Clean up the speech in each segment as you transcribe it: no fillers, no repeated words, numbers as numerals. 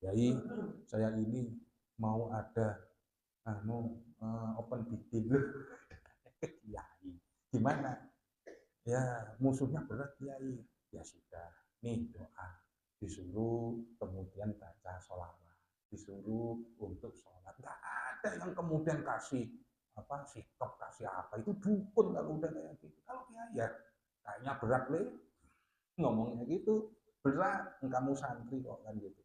Yai, saya ini mau ada open bidding. Kiai, gimana? Ya musuhnya berat Kiai. Ya sudah, nih doa. Disuruh kemudian baca sholawat. Disuruh untuk sholat. Nggak ada yang kemudian kasih apa sikap kasih apa itu dukun kalau udah kayak gitu. Kalau Kiai ya kayaknya berat le ngomongnya gitu berat kamu santri kok kan gitu.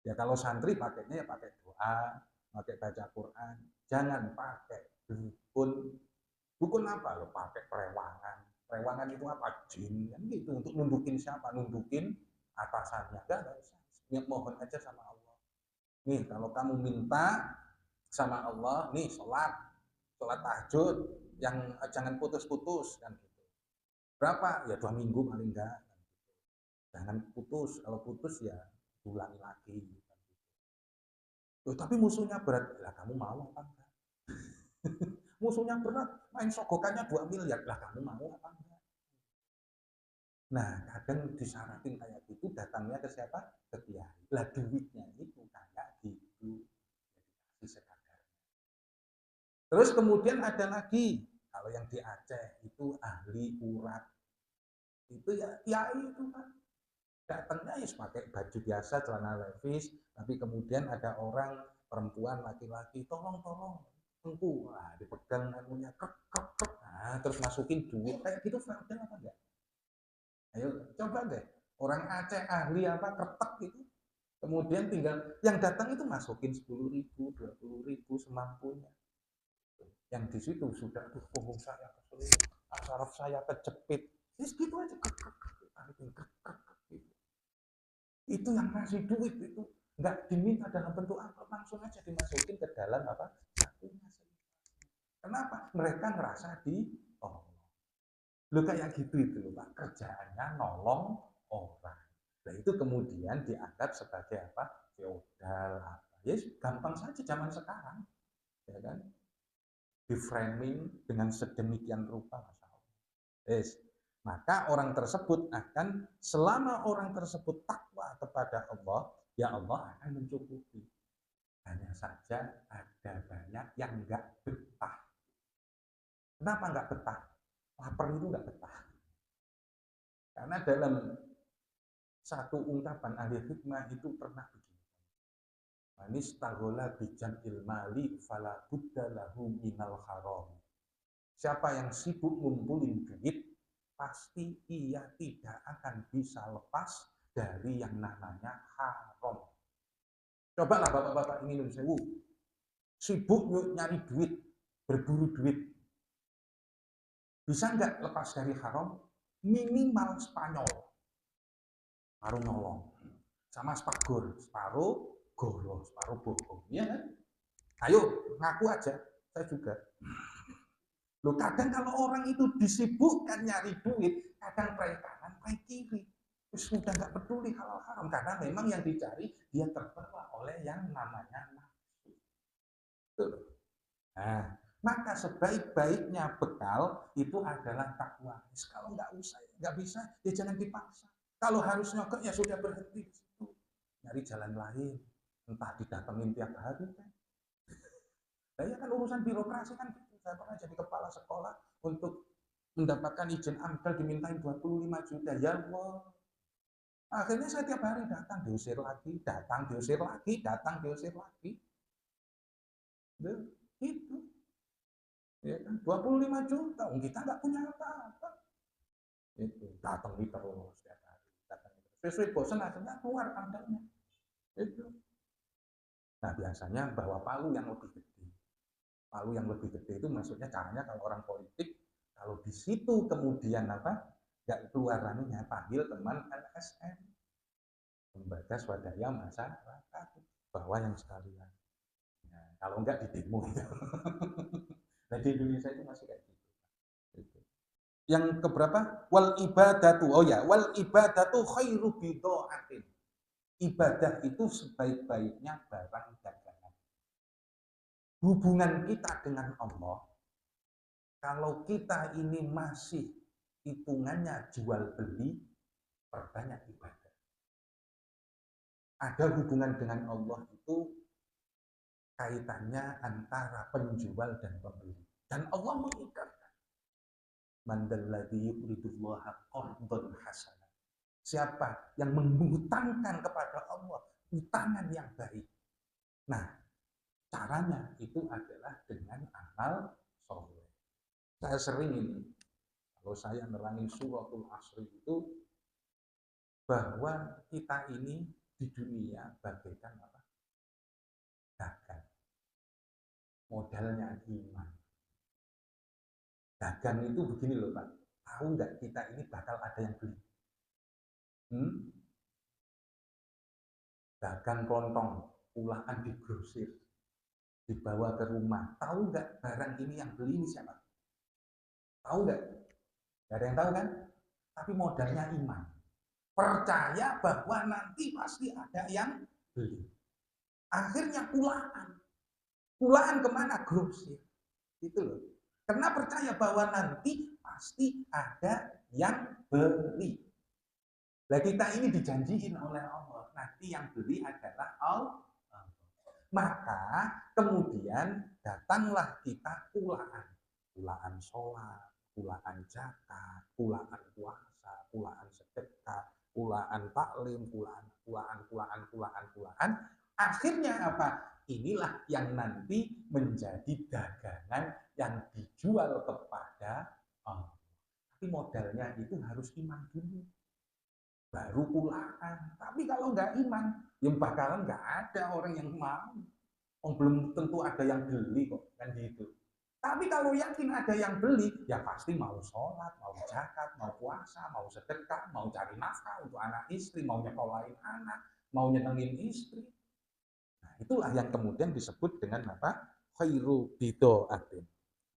Ya kalau santri pakainya ya pakai doa, pakai baca Quran, jangan pakai dukun. Dukun apa? Lo pakai perewangan. Perewangan itu apa? Jin kan gitu. Untuk nundukin siapa? Nundukin atasannya. Enggak usah. Ya, mohon aja sama Allah. Nih kalau kamu minta sama Allah, nih sholat tahajud, yang jangan putus-putus kan gitu. Berapa? Ya 2 minggu paling enggak. Jangan putus. Kalau putus ya ulangi lagi. Loh, tapi musuhnya berat. Lah kamu mau apa enggak? Musuhnya berat, main sogokannya 2 miliar. Lah kamu mau apa enggak? Nah, kadang disyaratin kayak gitu datangnya ke siapa? Ke kiai. Lah duitnya itu kayak gitu. Jadi sekadar. Terus kemudian ada lagi, kalau yang di Aceh itu ahli urat. Itu ya kiai itu kan. Datangnya ya pakai baju biasa, celana levis, tapi kemudian ada orang perempuan laki-laki, tolong tengku, nah, dipegang anunya, nah, terus masukin duit, kayak gitu feodal apa enggak? Ayo coba deh, orang Aceh ahli apa ketek gitu, kemudian tinggal yang datang itu masukin 10.000, 20.000 semampunya. Yang di situ sudah tuh punggung saya keselip, saraf saya kejepit, terus gitu aja, itu yang kasih duit itu nggak diminta dalam bentuk amplop, langsung aja dimasukin ke dalam apa sakunya. Kenapa? Mereka ngerasa di oh lo kayak gitu itu loh Pak, kerjaannya nolong orang. Nah itu kemudian dianggap sebagai apa feodal apa ya gampang saja zaman sekarang ya kan, di framing dengan sedemikian rupa Masya Allah. Yes. Maka orang tersebut akan, selama orang tersebut takwa kepada Allah, ya Allah akan mencukupi. Hanya saja ada banyak yang enggak betah. Kenapa enggak betah? Lapar itu enggak betah. Karena dalam satu ungkapan ahli hikmah itu pernah begini. Manis tagola bijan ilmali fala buddha lahu minal haram. Siapa yang sibuk ngumpulin duit, pasti ia tidak akan bisa lepas dari yang namanya haram. Cobalah bapak-bapak ini nun sewu, sibuk nyari duit, berburu duit. Bisa nggak lepas dari haram? Minimal Spanyol, separuh nyolong. Sama spagor, separuh goro, separuh bohong. Iya kan? Ayo, ngaku aja, saya juga. Loh, kadang kalau orang itu disibukkan nyari duit, kadang pray kanan, pray kiri. Sudah nggak peduli halal haram, karena memang yang dicari dia terbawa oleh yang namanya nafsu. Nah, maka sebaik-baiknya bekal itu adalah takwa. Kalau nggak usah, nggak bisa, ya jangan dipaksa. Kalau harus nyokok ya sudah berhenti di situ. Nyari jalan lain, entah didatengin tiap hari kan. Nah, ya kan urusan birokrasi kan gitu. Saya pernah jadi kepala sekolah untuk mendapatkan izin amdal dimintain 25 juta. Ya Allah. Akhirnya saya tiap hari datang diusir lagi, datang diusir lagi, datang diusir lagi. Itu ya kan 25 juta, kita nggak punya apa-apa. Itu datang terus setiap hari, datang terus. Sesuai bosan akhirnya keluar amdalnya. Itu. Nah biasanya bawa palu yang lebih gede. Palu yang lebih gede itu maksudnya caranya kalau orang politik, kalau di situ kemudian apa, nggak keluar anunya, panggil teman LSM, lembaga swadaya masyarakat, bahwa yang sekalian. Nah, kalau enggak di demo. Nah di Indonesia itu masih kayak gitu. Gitu. Yang keberapa? Wal ibadatu. Oh ya, wal ibadatu khairu bidha'atin. Ibadah itu sebaik-baiknya barang dagangan. Hubungan kita dengan Allah, kalau kita ini masih hitungannya jual beli, perbanyak ibadah. Ada hubungan dengan Allah itu kaitannya antara penjual dan pembeli. Dan Allah mengikat. Man dzalladzi yuqridullaha qardan hasanan. Siapa yang menghutangkan kepada Allah hutangan yang baik. Nah, caranya itu adalah dengan amal soleh. Saya sering ini, kalau saya nerangin suratul Asri itu, bahwa kita ini di dunia bagaikan apa? Dagang. Modalnya iman. Dagang itu begini loh Pak, tahu nggak kita ini bakal ada yang beli? Dagang kelontong, ulangan digrosir, dibawa ke rumah. Tahu nggak barang ini yang beli ini siapa? Tahu nggak? Nggak ada yang tahu kan? Tapi modalnya iman. Percaya bahwa nanti pasti ada yang beli. Akhirnya pulaan. Pulaan kemana? Grosir. Itu loh. Karena percaya bahwa nanti pasti ada yang beli. Nah kita ini dijanjiin oleh Allah. Nanti yang beli adalah Allah. Maka kemudian datanglah kita pulaan. Pulaan sholat, pulaan zakat, pulaan puasa, pulaan sedekah, pulaan taklim, pulaan. Akhirnya apa? Inilah yang nanti menjadi dagangan yang dijual kepada Allah. Tapi modalnya itu harus iman dulu. Baru pulaan. Tapi kalau nggak iman, yang bakalan nggak ada orang yang mau. Oh, belum tentu ada yang beli kok, kan gitu. Tapi kalau yakin ada yang beli, ya pasti mau sholat, mau zakat, mau puasa, mau sedekah, mau cari nafkah untuk anak istri, mau nyekolahin anak, mau nyenengin istri. Nah, itulah yang kemudian disebut dengan apa? Khairu bid'atin.